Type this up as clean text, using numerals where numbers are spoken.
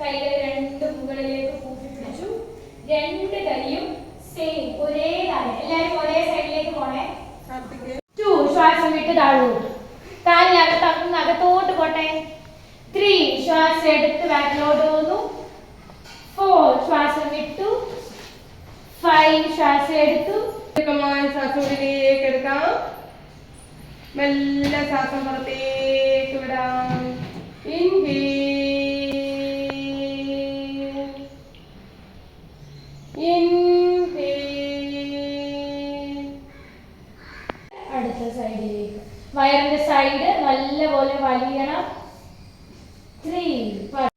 കൈകൾ രണ്ടും മുകളിലേക്ക് കൂട്ടി പിടിച്ചു. രണ്ട് കൈയും സെയിം ഒരേ കാര്യം. എല്ലാവരും ഒരേ സൈഡിലേക്ക് പോണേ. 2 ശ്വാസം വിട്ട് താഴോട്ട്. കാലിനകത്തോട്ട് പോട്ടെ. 3 ശ്വാസം എടുത്ത് ബാക്കിലോട്ട് പോകുന്നു. 4 ശ്വാസം വിട്ടു. 5 ശ്വാസം എടുത്തു. ശ്വാസം ഉള്ളിലേക്ക് എടുക്കാം. മെല്ലെ ശ്വാസം പുറത്തേക്ക് വിടാം. അടുത്ത സൈഡിലേക്ക് വയറിന്റെ സൈഡ് നല്ലപോലെ വലിയണം. 3